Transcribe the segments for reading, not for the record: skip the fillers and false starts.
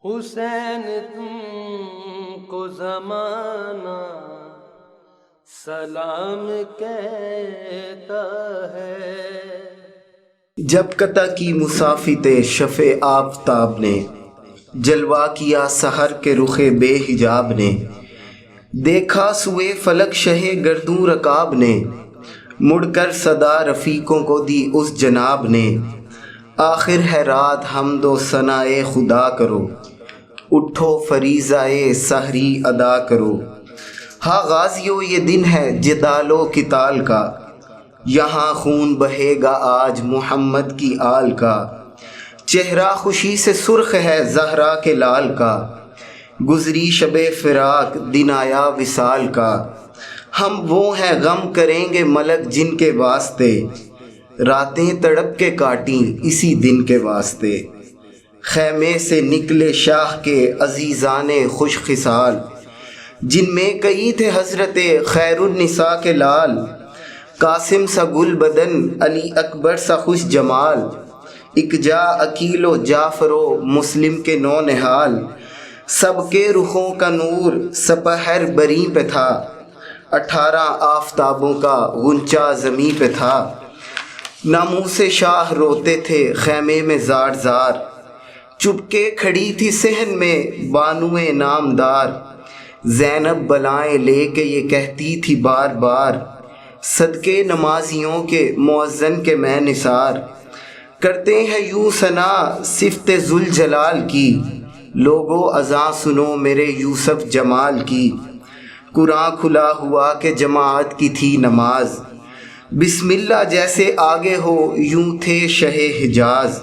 حسین تم کو زمانہ سلام کہتا ہے۔ جب قطع کی مسافت شفع آفتاب نے، جلوہ کیا سحر کے رخ بے حجاب نے، دیکھا سوئے فلک شہ گردوں رکاب نے، مڑ کر صدا رفیقوں کو دی اس جناب نے۔ آخر ہے رات حمد و ثنائے خدا کرو، اٹھو فریضۂ سحری ادا کرو۔ ہاں غازیو یہ دن ہے جدال و قتال کا، یہاں خون بہے گا آج محمد کی آل کا۔ چہرہ خوشی سے سرخ ہے زہرا کے لال کا، گزری شب فراق دن آیا وصال کا۔ ہم وہ ہیں غم کریں گے ملک جن کے واسطے، راتیں تڑپ کے کاٹیں اسی دن کے واسطے۔ خیمے سے نکلے شاہ کے عزیزان خوش خصال، جن میں کئی تھے حضرت خیر النساء کے لال۔ قاسم سا گل بدن علی اکبر سا خوش جمال، اکجا عقیل و جعفر و مسلم کے نو نہال۔ سب کے رخوں کا نور سپہر بری پہ تھا، 18 آفتابوں کا غنچہ زمیں پہ تھا۔ ناموس شاہ روتے تھے خیمے میں زار زار، چپکے کھڑی تھی صحن میں بانوئے نامدار۔ زینب بلائیں لے کے یہ کہتی تھی بار بار، صدقے نمازیوں کے مؤذن کے میں نثار۔ کرتے ہیں یوں ثنا صفت ذوالجلال کی، لوگو اذاں سنو میرے یوسف جمال کی۔ قرآن کھلا ہوا کہ جماعت کی تھی نماز، بسم اللہ جیسے آگے ہو یوں تھے شہ حجاز۔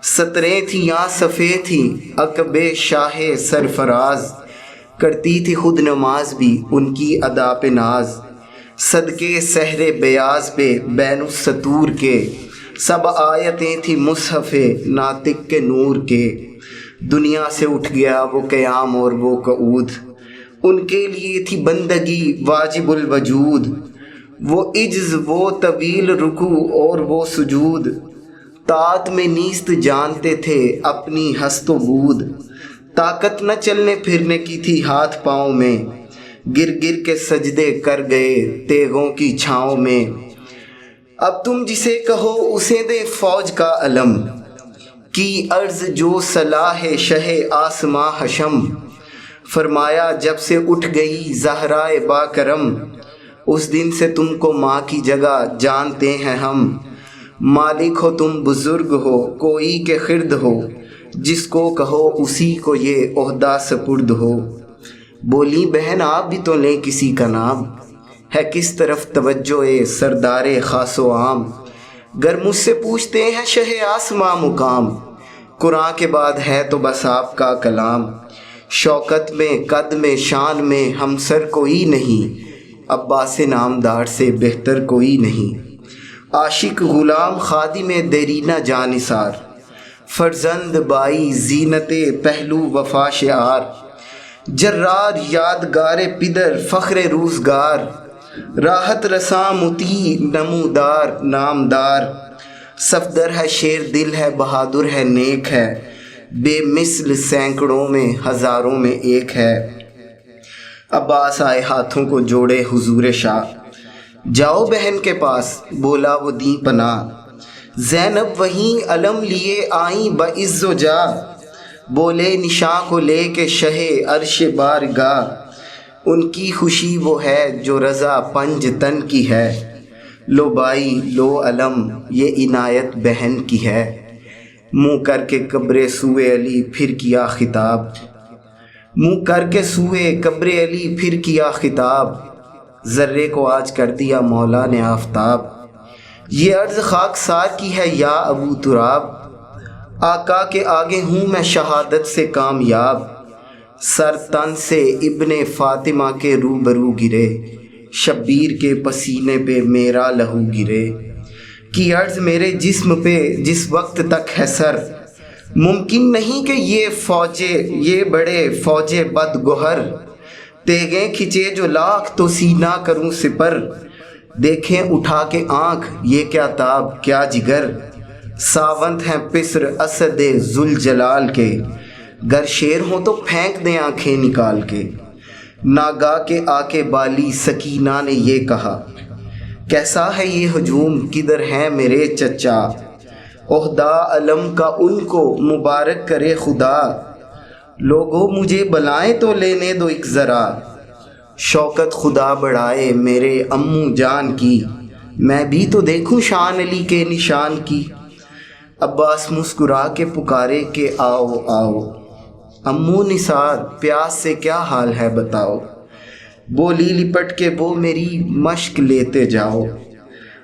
سطریں تھیں یا صفیں تھیں عقب شاہ سرفراز، کرتی تھی خود نماز بھی ان کی ادا پہ ناز۔ صدقے سحر بیاض پہ بین السطور کے، سب آیتیں تھی مصحف ناطق کے نور کے۔ دنیا سے اٹھ گیا وہ قیام اور وہ قعود، ان کے لیے تھی بندگی واجب الوجود۔ وہ عجز وہ طویل رکوع اور وہ سجود، طاعت میں نیست جانتے تھے اپنی ہست و بود۔ طاقت نہ چلنے پھرنے کی تھی ہاتھ پاؤں میں، گر گر کے سجدے کر گئے تیغوں کی چھاؤں میں۔ اب تم جسے کہو اسے دے فوج کا علم، کی عرض جو صلاح شہ آسماں حشم۔ فرمایا جب سے اٹھ گئی زہرائے با کرم، اس دن سے تم کو ماں کی جگہ جانتے ہیں ہم۔ مالک ہو تم بزرگ ہو کوئی کہ خرد ہو، جس کو کہو اسی کو یہ عہدہ سپرد ہو۔ بولی بہن آپ بھی تو لیں کسی کا نام، ہے کس طرف توجہ سردار خاص و عام۔ گر مجھ سے پوچھتے ہیں شہ آسماں مقام، قرآن کے بعد ہے تو بس آپ کا کلام۔ شوکت میں قد میں شان میں ہمسر کوئی نہیں، عباس نامدار سے بہتر کوئی نہیں۔ عاشق غلام خادم دیرینہ جانثار، فرزند بائی زینت پہلو وفا شعار۔ جرار یادگار پدر فخر روزگار، راحت رساں مطیع نمودار نامدار۔ صفدر ہے شیر دل ہے بہادر ہے نیک ہے، بے مثل سینکڑوں میں ہزاروں میں ایک ہے۔ عباس آئے ہاتھوں کو جوڑے حضور شاہ، جاؤ بہن کے پاس بولا وہ دیں پناہ۔ زینب وہیں علم لیے آئیں بعز و جاہ، بولے نشاں کو لے کے شہ عرش بارگاہ۔ ان کی خوشی وہ ہے جو رضا پنج تن کی ہے، لو بھائی لو علم یہ عنایت بہن کی ہے۔ منہ کر کے قبر سوئے علی پھر کیا خطاب، منہ کر کے سوئے قبر علی پھر کیا خطاب۔ ذرے کو آج کر دیا مولا نے آفتاب، یہ عرض خاک سار کی ہے یا ابو تراب۔ آقا کے آگے ہوں میں شہادت سے کامیاب، سر تن سے ابن فاطمہ کے روبرو گرے، شبیر کے پسینے پہ میرا لہو گرے۔ کی عرض میرے جسم پہ جس وقت تک ہے سر، ممکن نہیں کہ یہ بڑے فوجے بد گوہر۔ تیغیں کھچے جو لاکھ تو سینہ کروں سپر، دیکھیں اٹھا کے آنکھ یہ کیا تاب کیا جگر۔ ساونت ہیں پسر اسد ذوالجلال کے، گر شیر ہوں تو پھینک دیں آنکھیں نکال کے۔ ناگاہ کے آکے بالی سکینہ نے یہ کہا، کیسا ہے یہ ہجوم، کدھر ہیں میرے چچا؟ عہدہ علم کا ان کو مبارک کرے خدا، لوگوں مجھے بلائیں تو لینے دو ایک ذرا۔ شوکت خدا بڑھائے میرے امو جان کی، میں بھی تو دیکھوں شان علی کے نشان کی۔ عباس مسکرا کے پکارے کہ آؤ آؤ، امو نثار پیاس سے کیا حال ہے بتاؤ۔ بولی لپٹ کے وہ میری مشق لیتے جاؤ،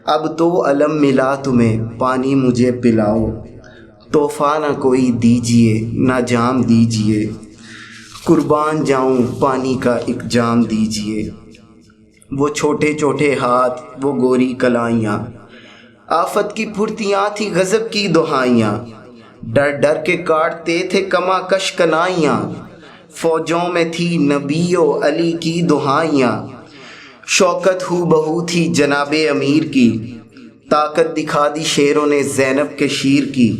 اب تو علم ملا تمہیں پانی مجھے پلاؤ۔ تحفہ نہ کوئی دیجیے نہ جام دیجیے، قربان جاؤں پانی کا ایک جام دیجیے۔ وہ چھوٹے چھوٹے ہاتھ وہ گوری کلائیاں، آفت کی پھرتیاں تھی غضب کی دہائیاں، ڈر ڈر کے کاٹتے تھے کما کش کنائیاں، فوجوں میں تھی نبی و علی کی دہائیاں۔ شوکت ہو بہو تھی جناب امیر کی، طاقت دکھا دی شیروں نے زینب کے شیر کی۔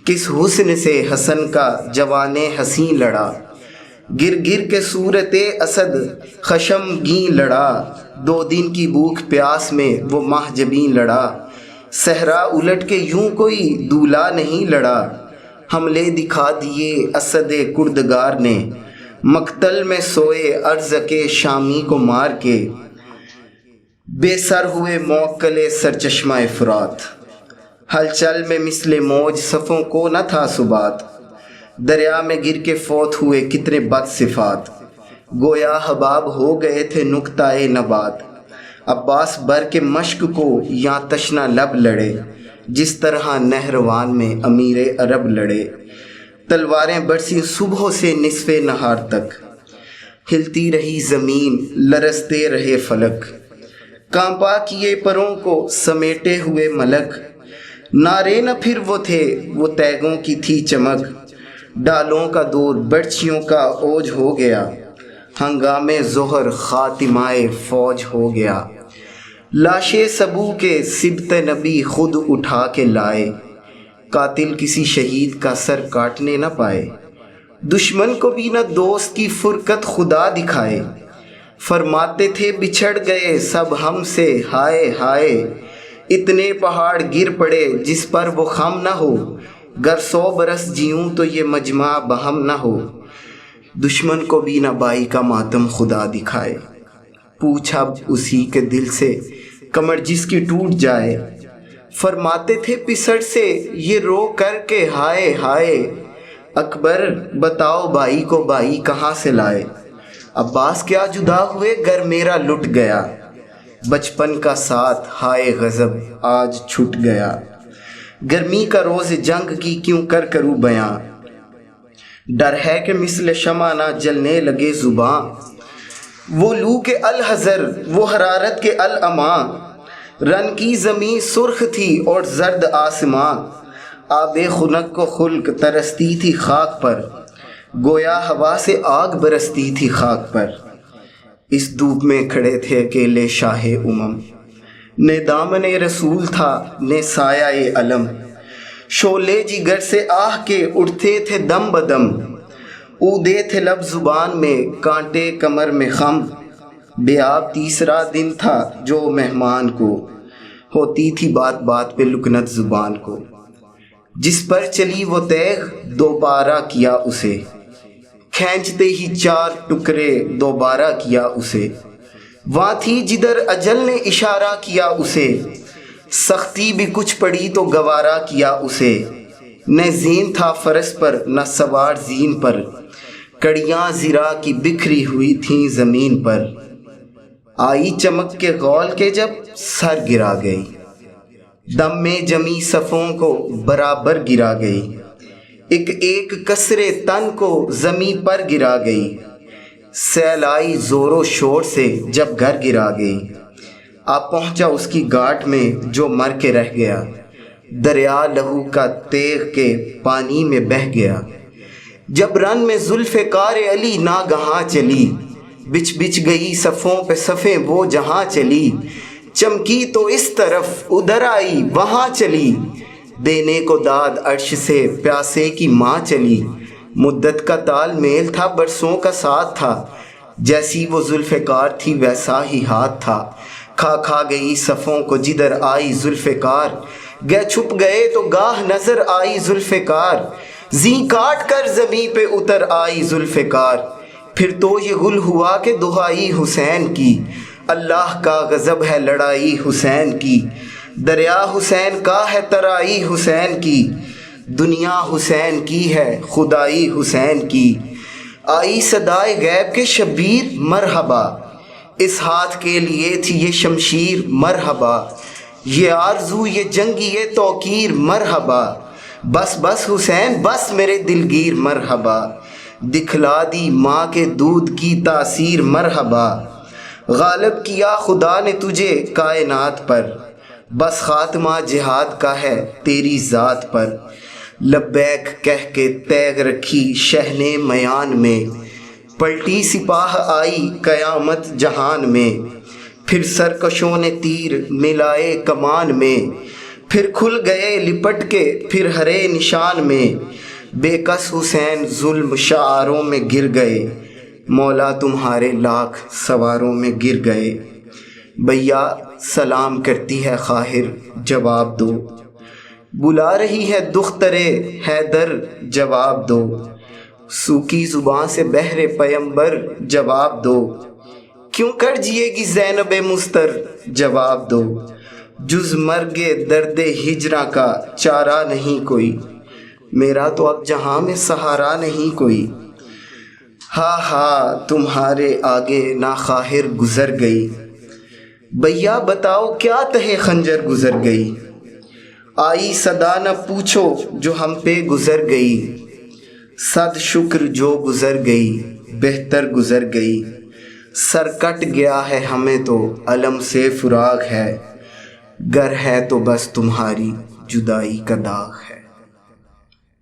کس حسن سے حسن کا جوان حسین لڑا، گر گر کے صورت اسد خشمگین لڑا۔ 2 دن کی بھوک پیاس میں وہ ماہ جبین لڑا، صحرا الٹ کے یوں کوئی دولہا نہیں لڑا۔ حملے دکھا دیے اسد کردگار نے، مقتل میں سوئے ارض کے شامی کو مار کے۔ بے سر ہوئے موکل سرچشمہ فرات، ہلچل میں مثل موج صفوں کو نہ تھا ثبات۔ دریا میں گر کے فوت ہوئے کتنے بد صفات، گویا حباب ہو گئے تھے نقطہ نبات۔ عباس بر کے مشق کو یا تشنہ لب لڑے، جس طرح نہروان میں امیر عرب لڑے۔ تلواریں برسی صبح سے نصف نہار تک، ہلتی رہی زمین لرزتے رہے فلک۔ کانپا کیے پروں کو سمیٹے ہوئے ملک، نعرے نہ پھر وہ تھے وہ تیغوں کی تھی چمک۔ ڈالوں کا دور برچھیوں کا اوج ہو گیا، ہنگام ظہر خاتمہ فوج ہو گیا۔ لاشے سبو کے سبط نبی خود اٹھا کے لائے، قاتل کسی شہید کا سر کاٹنے نہ پائے۔ دشمن کو بھی نہ دوست کی فرقت خدا دکھائے، فرماتے تھے بچھڑ گئے سب ہم سے ہائے ہائے۔ اتنے پہاڑ گر پڑے جس پر وہ خم نہ ہو، گر 100 برس جیوں تو یہ مجمع بہم نہ ہو۔ دشمن کو بھی نہ بائی کا ماتم خدا دکھائے، پوچھا اسی کے دل سے کمر جس کی ٹوٹ جائے۔ فرماتے تھے پسڑ سے یہ رو کر کے ہائے ہائے، اکبر بتاؤ بھائی کو بھائی کہاں سے لائے۔ عباس کیا جدا ہوئے گر میرا لٹ گیا، بچپن کا ساتھ ہائے غضب آج چھٹ گیا۔ گرمی کا روز جنگ کی کیوں کر کروں بیاں، ڈر ہے کہ مثل شمع نہ جلنے لگے زباں۔ وہ لو کے الحذر وہ حرارت کے الاماں، رن کی زمین سرخ تھی اور زرد آسماں۔ آب خنک کو خلق ترستی تھی خاک پر، گویا ہوا سے آگ برستی تھی خاک پر۔ اس دھوپ میں کھڑے تھے اکیلے شاہ امم، نے دامن رسول تھا نے سایہ علم۔ شعلے جگر سے آہ کے اٹھتے تھے دم بدم، اودے تھے لب زبان میں کانٹے کمر میں خم۔ بے آب تیسرا دن تھا جو مہمان کو، ہوتی تھی بات بات پہ لکنت زبان کو۔ جس پر چلی وہ تیغ دوبارہ کیا اسے، کھینچتے ہی 4 ٹکڑے دوبارہ کیا اسے۔ وہاں تھی جدھر اجل نے اشارہ کیا اسے، سختی بھی کچھ پڑی تو گوارا کیا اسے۔ نہ زین تھا فرس پر نہ سوار زین پر، کڑیاں زرا کی بکھری ہوئی تھیں زمین پر۔ آئی چمک کے غول کے جب سر گرا گئی، دم میں جمی صفوں کو برابر گرا گئی۔ ایک ایک کسرے تن کو زمین پر گرا گئی، سیل آئی زور و شور سے جب گھر گرا گئی۔ آپ پہنچا اس کی گھاٹ میں جو مر کے رہ گیا، دریا لہو کا تیغ کے پانی میں بہہ گیا۔ جب رن میں زلف کار علی ناگہاں چلی، بچھ بچھ گئی صفوں پہ صفیں وہ جہاں چلی۔ چمکی تو اس طرف ادھر آئی وہاں چلی، دینے کو داد عرش سے پیاسے کی ماں چلی۔ مدت کا تال میل تھا، برسوں کا ساتھ تھا، جیسی وہ ذوالفقار تھی ویسا ہی ہاتھ تھا۔ کھا گئی صفوں کو جدھر آئی ذوالفقار، گئے چھپ گئے تو گاہ نظر آئی ذوالفقار، زیں کاٹ کر زمیں پہ اتر آئی ذوالفقار۔ پھر تو یہ گل ہوا کہ دہائی حسین کی، اللہ کا غضب ہے لڑائی حسین کی، دریا حسین کا ہے ترائی حسین کی، دنیا حسین کی ہے خدائی حسین کی۔ آئی صدائے غیب کے شبیر مرحبا، اس ہاتھ کے لیے تھی یہ شمشیر مرحبا، یہ آرزو یہ جنگی یہ توقیر مرحبا، بس بس حسین بس میرے دلگیر مرحبا، دکھلا دی ماں کے دودھ کی تاثیر مرحبا، غالب کیا خدا نے تجھے کائنات پر، بس خاتمہ جہاد کا ہے تیری ذات پر۔ لبیک کہہ کے تیغ رکھی شہن میان میں، پلٹی سپاہ آئی قیامت جہان میں، پھر سرکشوں نے تیر ملائے کمان میں، پھر کھل گئے لپٹ کے پھر ہرے نشان میں، بے کس حسین ظلم شعاروں میں گر گئے، مولا تمہارے لاکھ سواروں میں گر گئے۔ بھیا سلام کرتی ہے خواہر جواب دو، بلا رہی ہے دخترے حیدر جواب دو، سوکھی زباں سے بہرے پیمبر جواب دو، کیوں کر جیے گی زینب مستر جواب دو، جز مرگ درد ہجراں کا چارہ نہیں کوئی، میرا تو اب جہاں میں سہارا نہیں کوئی۔ ہاں ہاں تمہارے آگے نا خواہر گزر گئی، بھیا بتاؤ کیا تہے خنجر گزر گئی، آئی صدا نہ پوچھو جو ہم پہ گزر گئی، صد شکر جو گزر گئی بہتر گزر گئی، سر کٹ گیا ہے ہمیں تو علم سے فراغ ہے، گر ہے تو بس تمہاری جدائی کا داغ ہے۔